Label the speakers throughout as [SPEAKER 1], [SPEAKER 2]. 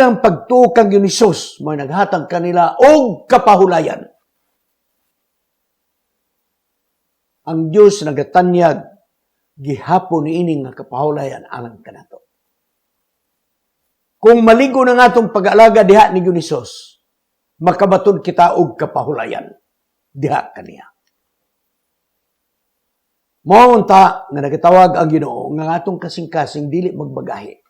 [SPEAKER 1] Ang pagtukang yun ni Sus, may naghatag kanila og kapahulayan. Ang Diyos nagatanyag, gihapon ni ining nga kapahulayan alang kanato. Kung maligo na nga itong pag-alaga diha ni Sus, makabatod kita og kapahulayan diha kaniya. Maunta nga nagtawag ang Ginoo nga atong kasing-kasing dili magbagahe.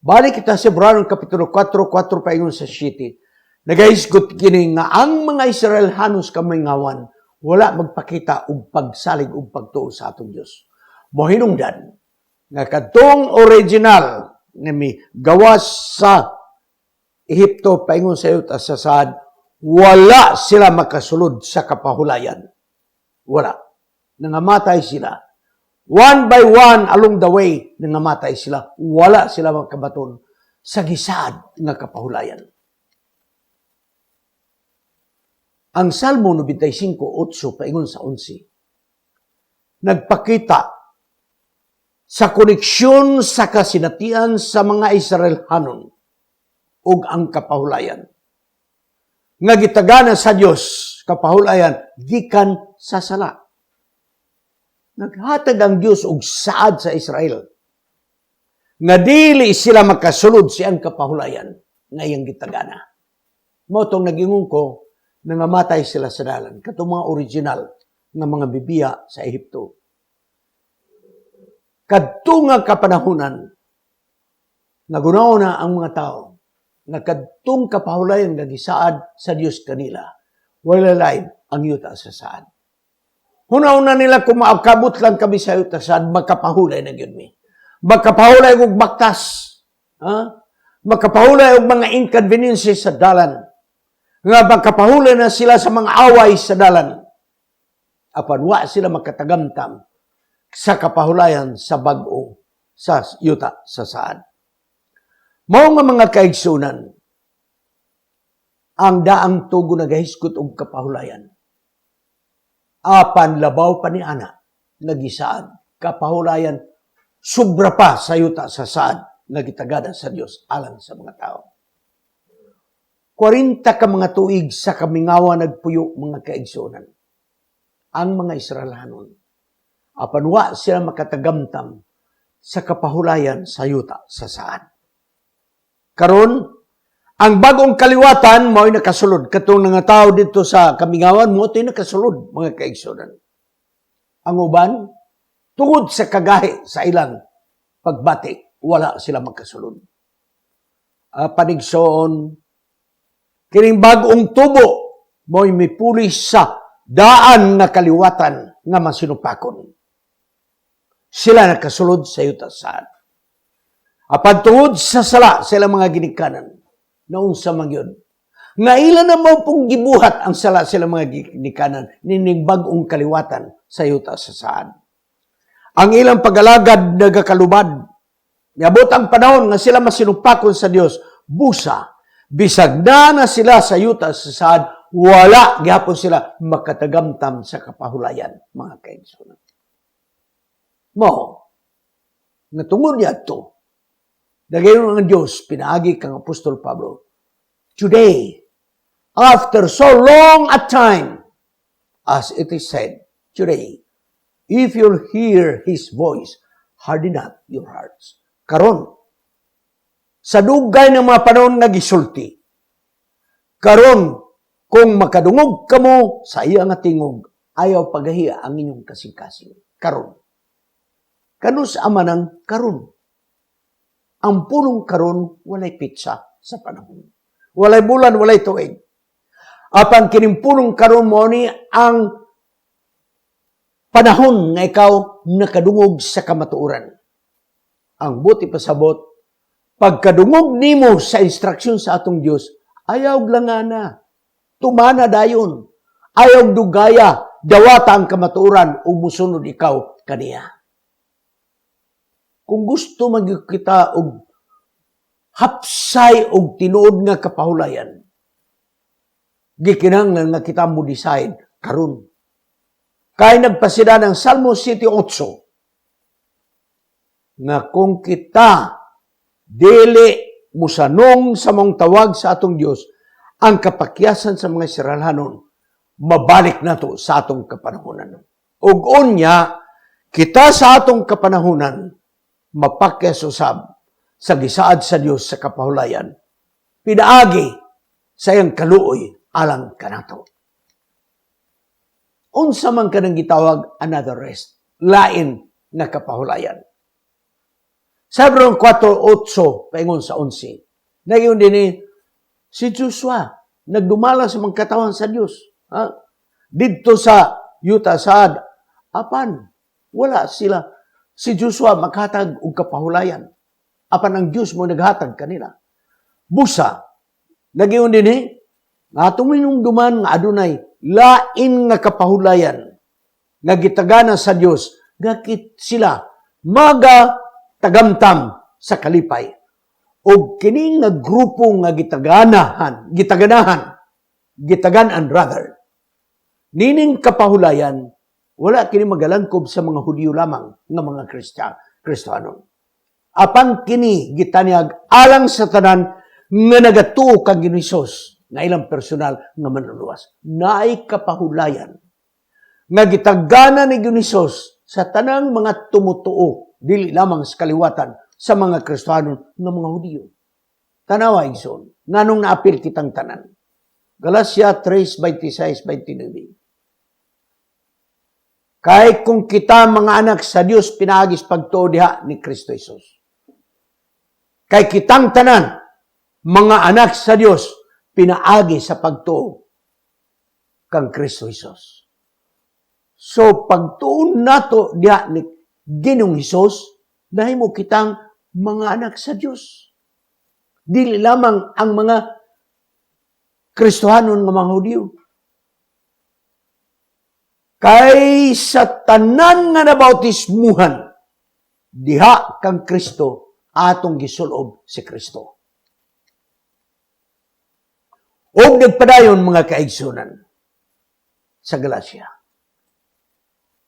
[SPEAKER 1] Balik kita sa Hebreyo kapitulo 4 paingon sa 7. Nagahisgot kini nga ang mga Israelhanos kamingawan wala magpakita og pagsalig og pagtuo sa atong Dios. Mohinungdan nga kadtong original nga mi gawas sa Ehipto paingon sa yuta sa saad, wala sila makasulod sa kapahulayan. Wala. Nangamatay sila. One by one along the way, nangamatay sila. Wala sila makabaton sa gisaad nga kapahulayan. Ang Salmo 95:8 paingon sa 11, nagpakita sa koneksyon sa kasinatian sa mga Israelhanon ug ang kapahulayan. Nga gitagana sa Dios kapahulayan gikan sa sala. Naghatag ang Diyos og saad sa Israel. Nga dili sila makasulod siyang kapahulayan ngayang gitagana. Mao tong nagingon ko, nangamatay sila sa dalan. Katong mga original nga mga Bibiya sa Ehipto. Kadto nga kapanahunan, nagunaw na ang mga tao nga kadtong kapahulayan nga gisaad sa Dios kanila. Wala lain ang yuta sa saad. Hunaw-una nila kung maakabot lang kami sa yuta saad, makapahulay na yun mi. Makapahulay og baktas. Makapahulay og mga inconveniences sa dalan. Nga makapahulay na sila sa mga away sa dalan. Apan wa sila makatagamtam sa kapahulayan sa bag-o sa yuta sa saad. Mao nga mga kaigsunan, ang daang tugo nagahiskot og kapahulayan. Apan labaw pa ni ana nagisaad kapahulayan sobra pa sa yuta sa saad nagitagada sa Dios alang sa mga tao. 40 ka mga tuig sa kamingawa nagpuyo mga kaigsunan ang mga Israelhanon. Apan wa sila makatagamtam sa kapahulayan sa yuta sa saad. Karon ang bagong kaliwatan mo'y nakasulod. Katong nga tao dito sa kamingawan mo, ito'y nakasulod, mga kaigsunan. Ang uban, tungod sa kagahi sa ilang pagbati, wala sila magkasulod. Panigsoon, kining bagong tubo, mo'y mipulis sa daan na kaliwatan nga masinupakon. Sila nakasulod sa yuta saad. Apan tungod sa sala, sila mga ginikanan, noong sa magyod. Nga ilan na mo pong gibuhat ang sala sila mga ginikanan, nining bagong kaliwatan sa yuta sa saad. Ang ilang pag-alagad nagakalubad, niabot ang panahon nga sila masinupakon sa Dios, busa, bisag na sila sa yuta sa saad, wala gihapon sila makatagamtam sa kapahulayan, mga kaigsunan. Mo, nga tungod niya ito, dagayon ang Diyos, pinaagi kang Apostol Pablo, today, after so long a time, as it is said, today, if you'll hear His voice, harden not your hearts. Karon, sa dugay ng mga panahon nga gisulti, karon, kung makadungog ka mo sa iya nga tingog, ayaw pagahiya ang inyong kasing-kasing. Karon. Kanus amanang karon. Ang pulong karon, walay pitsa sa panahon. Walay bulan, walay tuig. Apan kining pulong karon mo ni ang panahon nga ikaw nakadungog sa kamatuoran. Ang buti pasabot, pagkadungog nimo sa instruksyon sa atong Dios, ayaw langana, tumana dayon, ayaw dugaya, dawata ang kamatuoran ug musunod ikaw kaniya. Kung gusto magkita og hapsay og tinuod nga kapahulayan, gikinahanglan nga kita mo decide karon. Kay nagpasida ng Salmo 7:8 nga kung kita dili musanong sa mong tawag sa atong Dios ang kapakyasan sa mga Israelhanon mabalik nato sa atong kapanahunan. Ug unya kita sa atong kapanahunan mapakyas usab sa gisaad sa Dios sa kapahulayan pinaagi sa iyang kaluoy alang kanato. Unsa man kanang gitawag another rest, lain na kapahulayan. Sa Hebreo 4:8 paingon sa 11. Nagiyon din si Joshua nagdumala sa mga katawan sa Dios. Didto sa yuta sad apan wala sila si Joshua maghatag og kapahulayan. Apan ang Dios mo naghatag kanila. Busa nagiyon din nga atong minumduman nga adunay lain nga kapahulayan nga gitagana sa Dios gakit sila maga tagamtam sa kalipay. O kining nga grupo nga gitaganan rather. Nining kapahulayan, wala kini magalangkob sa mga Hudyo lamang nga mga Kristiyano. Apan kini gitanyag alang sa tanan nga nagatuo kang Hesus nga ilang personal nga manluluwas. Naay kapahulayan nga gitagana ni Hesus sa tanang mga tumutuo dili lamang sa kaliwatan sa mga Kristiyano ng mga Hudyo. Tanawa, igsoon, nganong naapil kitang tanan. Galatia 3:26-29. Kay kung kita mga anak sa Dios pinagis pagtuo diha ni Kristo Jesus. Kay kitang tanan, mga anak sa Dios pinaagi sa pagtuo kang Kristo Jesus. So pagtuon nato diha ni Ginoong Hesus, nahimo kitang mga anak sa Dios. Dili lamang ang mga Kristohanon nga mga Hudyo. Kay sa tanan nga nabautismuhan, diha kang Kristo atong gisulob si Kristo. Og nagpadayon mga kaigsunan sa Galacia.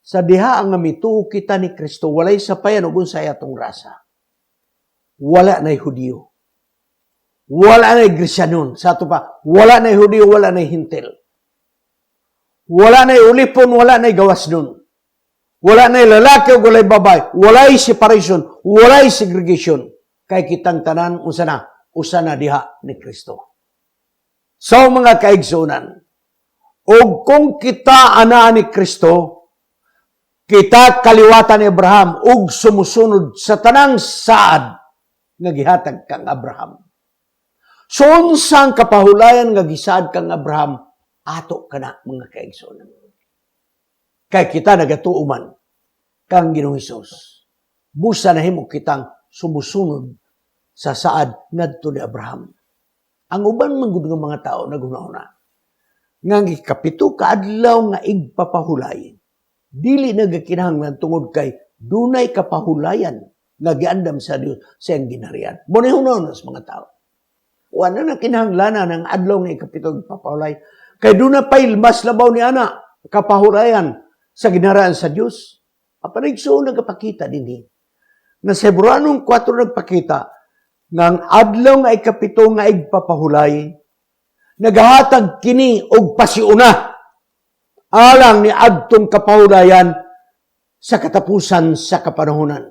[SPEAKER 1] Sa diha ang mituo kita ni Kristo, walay sapayan ug unsay atong rasa. Wala nay Hudyo. Wala nay Grisyanon. Sa ato pa, wala nay Hudyo, wala nay Hintil. Wala nay ulipon, wala nay gawasnon. Wala nay lalaki ug walay babay. Walay separation, walay segregation. Kay kitang tanan usa na diha ni Kristo. So mga kaigsunan, ug kung kita ana ni Kristo, kita kaliwatan ni Abraham ug sumusunod sa tanang saad nga gihatag kang Abraham. So unsang kapahulayan nga gisaad kang Abraham ato kana mga kaigsunan. Kay kita nagatuo man kang Ginoong Hesus. Busa nahimo kitang sumusunod sa saad ngadto ni Abraham. Ang uban man gud nga mga tao naghuna-huna nga gikapito ka adlaw nga igpapahulay. Dili nagakinahanglan tungod kay dunay kapahulayan nga giandam sa Dios sa iyang ginharian. Monehunon sa mga tao. Wala na kinahanglanan ang adlaw nga ikapitog papahulay. Kay dunay pay mas labaw ni ana kapahulayan sa ginharian sa Dios. Apanigso nagapakita dinhi. Nga sa Hebreo 4 nagpakita nga ang adlaw nga ikapito nga igpapahulay nagahatag kini og pasiuna alang ni adtong kapahulayan sa katapusan sa kapanahunan.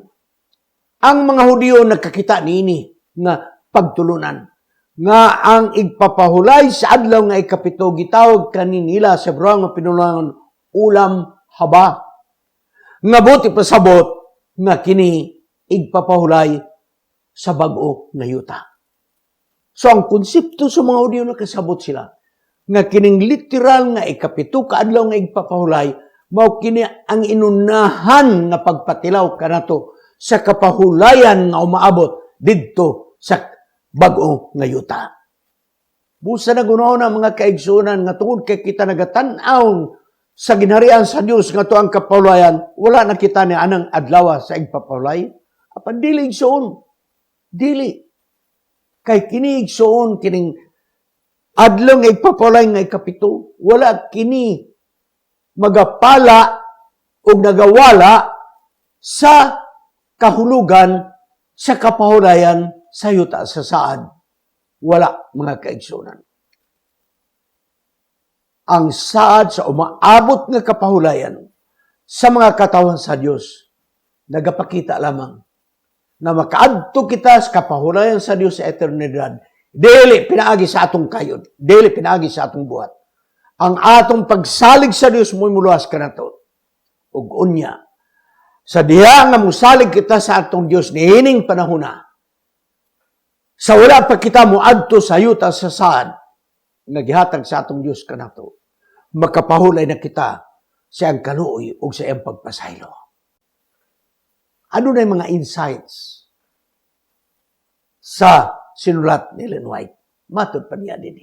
[SPEAKER 1] Ang mga Hudyo nagkakita niini nga pagtulunan nga ang igpapahulay sa adlaw nga ikapito gitawag kaninila sa Hebreo nga pinulangan ulam haba. Nga buti pasabot nga kini igpapahulay sa bag-o nga yuta. So ang konsepto sa mga Hudyo nakasabot sila nga kining literal nga ikapito kaadlaw nga igpapahulay mao kini ang inunahan nga pagpatilaw kanato sa kapahulayan nga umaabot didto sa bag-o nga yuta. Busa na gunahon ang mga kaigsunan nga tungod kay kita nagatan-aw sa ginharian sa Dios nga to ang kapahulayan, wala na kita ni anang adlaw sa igpapahulay. Apan dili igsoon. Dili. Kay kini igsoon kining adlaw nga igpapahulay nga ikapito, wala kini magapala o nagawala sa kahulugan sa kapahulayan sa yuta sa saad, wala mga kaigsunan. Ang saad sa umaabot nga kapahulayan sa mga katawan sa Dios, nagapakita lamang na makaadto kita sa kapahulayan sa Dios sa eternidad. Dili pinaagi sa atong kayod, dili pinaagi sa atong buhat. Ang atong pagsalig sa Dios mo'y muluwas ka na to. Ug unya, sa diha nga musalig kita sa atong Dios niining panahon na, sa wala pa kita moadto sa yuta sa saad, nagihatag sa atong Dios kanato, makapahulay na kita sa iyang kaluoy o sa iyang pagpasaylo. Ano na yung mga insights sa sinulat ni Ellen White? Matod pa niya din.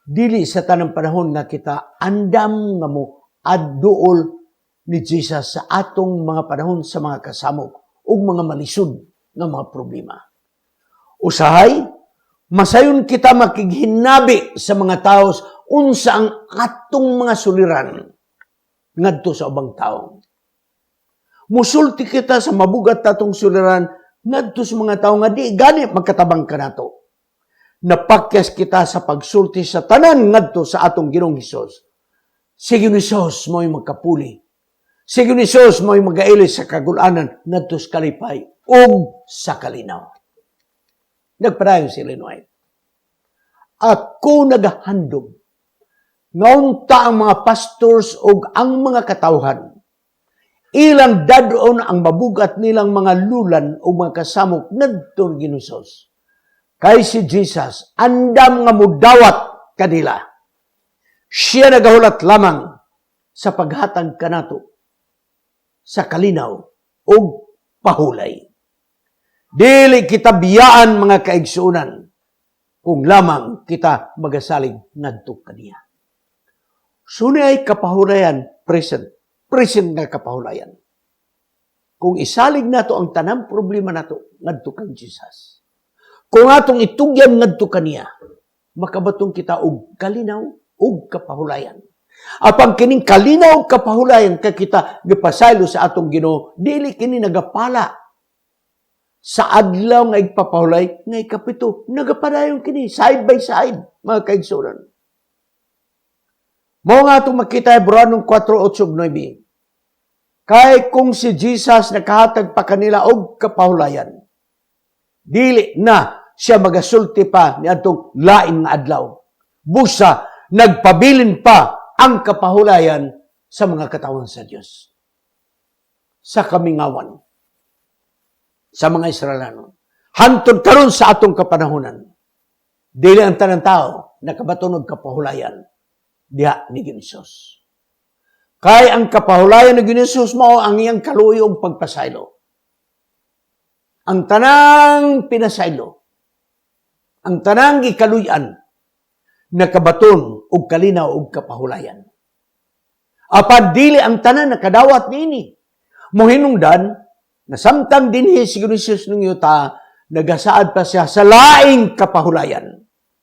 [SPEAKER 1] Dili sa tanang panahon nga kita andam nga mo adduol ni Jesus sa atong mga panahon sa mga kasamok o mga malisod nga mga problema. Usahay, masayon kita makighinabi sa mga tao unsa ang atong mga suliran ngadto sa ubang tao. Musulti kita sa mabugat natong suliran ngadto sa mga tao nga di gani magkatabang kanato. Napakyas kita sa pagsulti sa tanan ngadto sa atong Ginoong Hesus. Si Ginoong Hesus mo'y magkapuli. Si Ginoong Hesus mo'y magailis sa kagulanan ngadto sa kalipay o sa kalinaw. Nagpadayon si Ellen White. Ako nagahandog ngaunta ang mga pastors o ang mga katawhan. Ilang dadon ang mabugat nilang mga lulan o mga kasamok ngadto Ginoong Hesus. Kay si Jesus, andam nga mudawat kanila. Siya nagahulat lamang sa paghatag kanato sa kalinaw o pahulay. Dili kita biyaan mga kaigsuunan kung lamang kita magasalig ngadto kaniya. Suni ay kapahulayan present nga kapahulayan. Kung isalig nato ang tanang problema nato ngadto kang Jesus. Kung atong itugyan ngadto kaniya, makabatong kita og kalinaw og kapahulayan. Apang kining kalinaw og kapahulayan ka kita gipasaylo sa atong Ginoo, dili kini nagapala sa adlaw nga igpapahulay nga ikapito, nagapadayon kini side by side mga kaigsunan. Mao nga itong makita Hebreos 4:8-9. Kay kung si Jesus nakahatag pa kanila og kapahulayan, dili na siya magasulti pa ni atong lain nga adlaw. Busa nagpabilin pa ang kapahulayan sa mga katawan sa Dios. Sa kamingawan sa mga Israelano. Hantod karon sa atong kapanahunan. Dili ang tanang tao nakabatunog kapahulayan diha ni Hesus. Kay ang kapahulayan ni Hesus mao ang iyang kaluoy og pagpasaylo. Ang tanang pinasaylo, ang tanang ikaluyan, nakabaton og kalinaw og kapahulayan. Apan dili ang tanan nakadawat niini. Mohinungdan na samtang dinhi si Hesus ng yuta, nagasaad pa siya sa laing kapahulayan.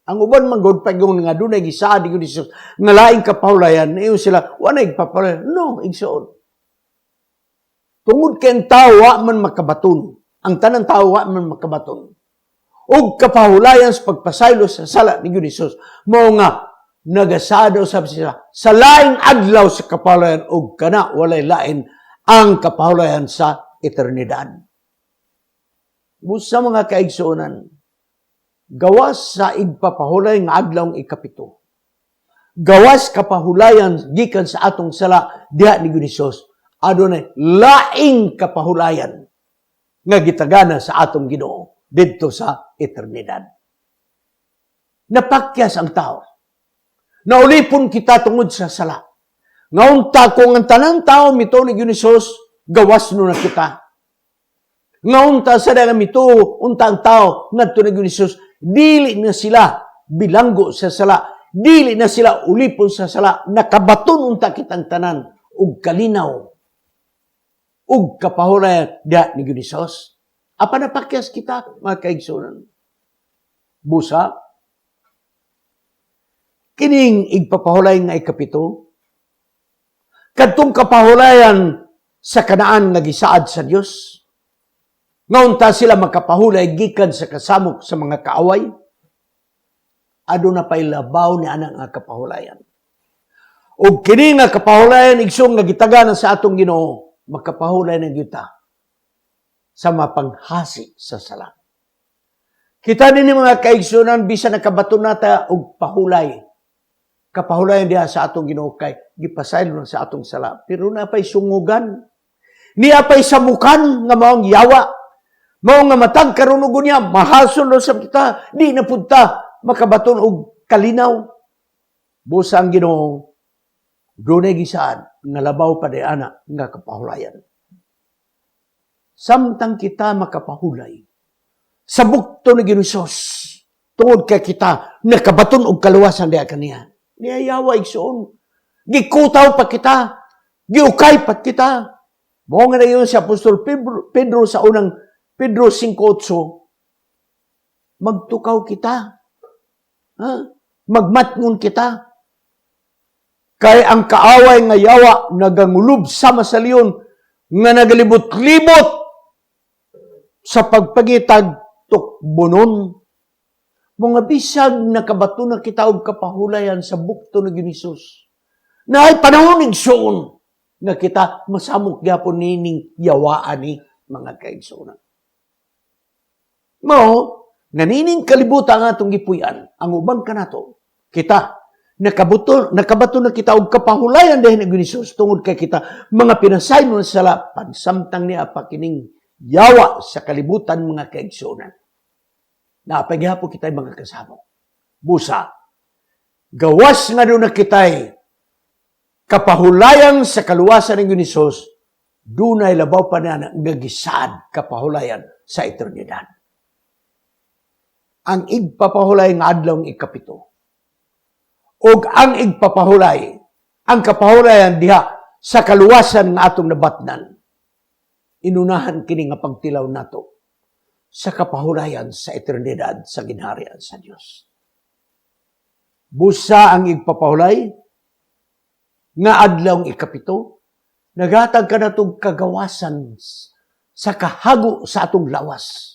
[SPEAKER 1] Ang uban manggod pagong nga dunay gisaad ni Hesus nga laing kapahulayan, niyo sila wa na igpapahulayan. No, igsuon. Tungod kay ang tao wa man makabaton. Ang tanang tao wa man makabaton. Og kapahulayan sa pagpasaylo sa sala ni Hesus, mao nga nagasaad usab siya sa laing adlaw sa kapahulayan og kana walay lain ang kapahulayan sa eternidad. Busa mga kaigsuonan, gawas sa igpapahulay nga adlaw ikapito. Gawas kapahulayan gikan sa atong sala diha ni Hesus. Adunay laing kapahulayan nga gitagana sa atong Ginoo didto sa eternidad. Napakyas ang tao. Naulipon kita tungod sa sala. Ngaunta kung ang tanang tao mito ni Hesus, gawas no na kita. Ngaunta sa dagang mito, untang tao, ngadto ni Hesus, dili na sila bilanggo sa sala, dili na sila ulipon sa sala, nakabaton unta kitang tanan, ug kalinaw, ug kapahulayan diha ni Hesus. Apa napakyas kita, mga kaigsunan? Busa, kining igpapahulay nga ikapito, kadtong kapahulayan sa kanaan nga gisaad sa Dios, Ngaunta sila makapahulay gikan sa kasamok sa mga kaaway, aduna pay labaw ni ana nga kapahulayan. O kini nga kapahulayan igsong nga gitagana sa atong Ginoo, makapahulay na kita sa mapanghasi sa sala. Kita din mga kaigsunan bisan nakabato nata og pahulay. Kapahulayan diha sa atong Ginoo kay gipasaylo na sa atong sala. Pero napay sungugan. Niya pay samukan nga maong yawa. Mao nga matag karon og niya mahason sa kita, di na punta makabaton og kalinaw. Busa ang Ginoo dunay gisaad nga labaw pa di ana nga kapahulayan. Samtang kita makapahulay sa bukto ni Ginoo tungod kay kita nakabaton og kaluwasan diha kaniya. Niyayawa igsoon. Gikutaw pa kita, giukay pa kita. Mao nga nayon si Apostol Pedro sa unang Pedro 5:8, magtukaw kita. Ha? Magmatngon kita. Kay ang kaaway nga yawa nagangulob sama sa leon nga nagalibot-libot sa pagpagitag tukbonon. Mga bisag nakabato na kita og kapahulayan sa bukto ni Ginoo. Na ay panahon igsoon nga kita masamok gyapon nining yawaan ni mga kaigsunan. Mao, nanining kalibutan nga atong gipuy-an, ang ubang kanato, kita, nakabato na kita og kapahulayan dahil ni Ginoo tungod kay kita, mga pinasaynon sa lapan, samtang niya pa kining yawa sa kalibutan mga kaigsunan. Naapagyapo kita'y mga kasama. Busa, gawas nga doon na kita'y kapahulayan sa kaluwasan ng Ginoo, dunay labaw pa na gagisad kapahulayan sa eternidad. Ang igpapahulay nga adlaw ng ikapito. Og ang igpapahulay, ang kapahulayan diha sa kaluwasan nga atong nabatnan. Inunahan kini nga pagtilaw nato sa kapahulayan sa eternidad sa ginharian sa Dios. Busa ang igpapahulay nga adlaw ng ikapito, naghatag ka na itong kagawasan sa kahago sa atong lawas.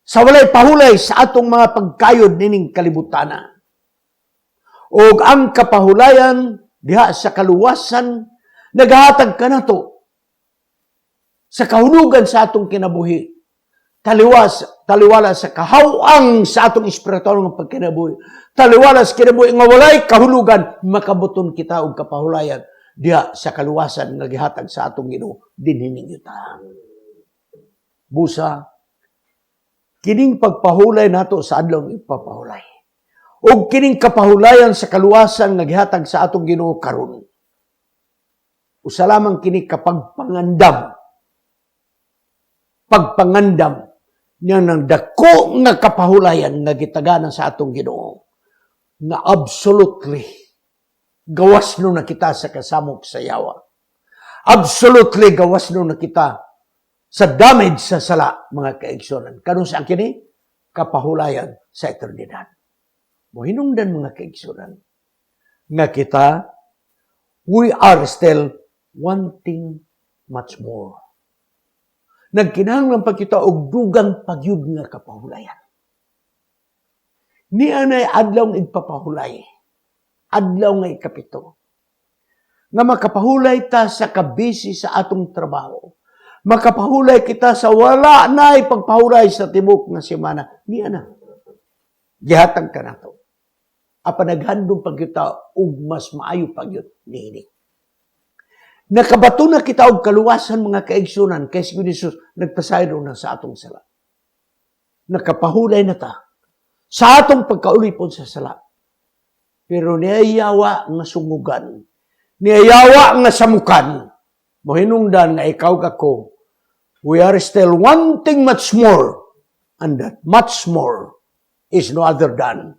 [SPEAKER 1] Sa walay pahulay sa atong mga pagkayod nining kalibutana. O ang kapahulayan diha sa kaluwasan, naghatag ka na to sa kahulugan sa atong kinabuhi. Taliwala sa kahawang sa atong espiritual ng pagkinabuhi. Taliwala sa kinabuhi nga walay kahulugan, makabuton kita og kapahulayan diha sa kaluwasan nga gihatag sa atong Ginoo dinhining yuta. Busa, kining pagpahulay nato sa adlaw ng ipapahulay. O kining kapahulayan sa kaluwasan nga gihatag sa atong Ginoo karon. Usa lamang kini kapagpangandam. Pagpangandam niya ng dako nga kapahulayan nga gitaganan sa atong Ginoo. Na absolutely gawas no na kita sa kasamok sa yawa. Absolutely gawas no na kita sa damage sa sala, mga kaigsunan. Kanong sa kini? Kapahulayan sa eternidad. Mohinungdan mga kaigsunan. Nga kita, we are still wanting much more. Nagkinahanglan pa kita og dugang pagyud nga kapahulayan. Niya na'y adlaw ng igpapahulay. Adlaw nga ikapito. Nga makapahulay ta sa kabisi sa atong trabaho. Makapahulay kita sa wala na'y pagpahulay sa tibok nga semana. Niya na. Gihatag ka na to. Apa naghandong pag kita og mas maayo pagyud niini. Nakabato na kita og kaluwasan mga kaigsunan kay si Jesus nagpasaylo na sa atong sala. Nakapahulay na ta sa atong pagkaulipon sa sala. Pero niyayawa nga sungugan, niyayawa nga samukan, mohinungdan nga ikaw kako, we are still wanting much more, and that much more is no other than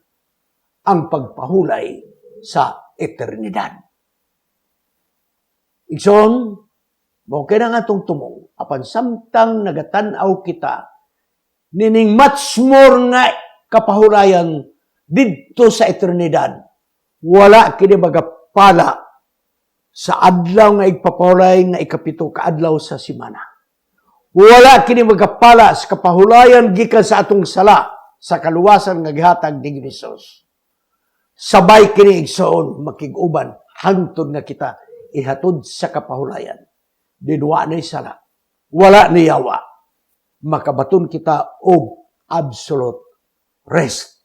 [SPEAKER 1] ang pagpahulay sa eternidad. Igsoon, okay na nga itong tumong, apan samtang nagatanaw kita, nining much more nga kapahulayan dito sa eternidad, wala kini magapala sa adlaw nga igpapahulay nga ikapito kaadlaw sa simana. Wala kini magapala sa kapahulayan gikan sa atong sala sa kaluwasan nga gihatag ni Hesus. Sabay kini igsoon makig-uban hangtod nga kita ihatod sa kapahulayan. Dinwa na sala, wala ni yawa. Makabaton kita og absolute rest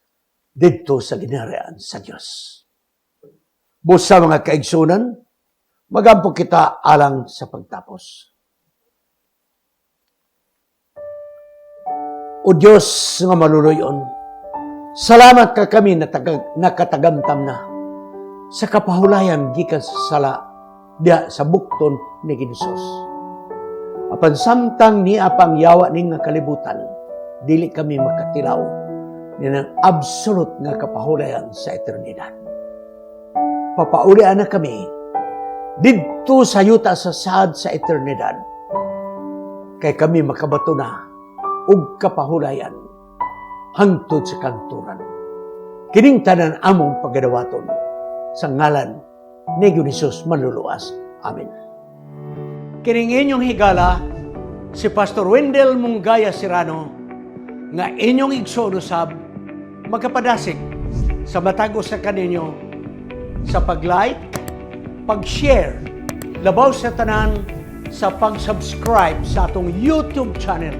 [SPEAKER 1] dito sa ginharian sa Dios. Busa mga kaigsunan, magampo kita alang sa pagtapos. O Diyos nga maluluyon, salamat ka kami na nakatagamtam na sa kapahulayan gikan sa sala diya sa bukton ni Hesus. Apan samtang ni apang yawa ning nga kalibutan, dili kami makatilaw ni ng absolute nga kapahulayan sa eternidad. Papaulian na kami didto sa yuta sa saad sa eternidad, kay kami makabato na ug kapahulayan hangtod sa kanturan. Kining tanan among pagadawaton sa ngalan ni Hesus manluluwas. Amen. Kining inyong higala si Pastor Wendell Munggaya Serrano nga inyong igsoon usab magkapadasig sa matag sa kaninyo sa pag-like, pag-share, labaw sa tanan sa pag-subscribe sa atong YouTube channel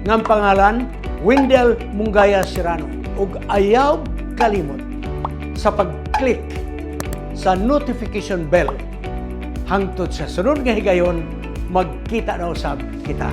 [SPEAKER 1] ng pangalan Wendell Munggaya Serrano ug ayaw kalimot sa pag-click sa notification bell hangtod sa sunod nga higayon magkita na usab kita.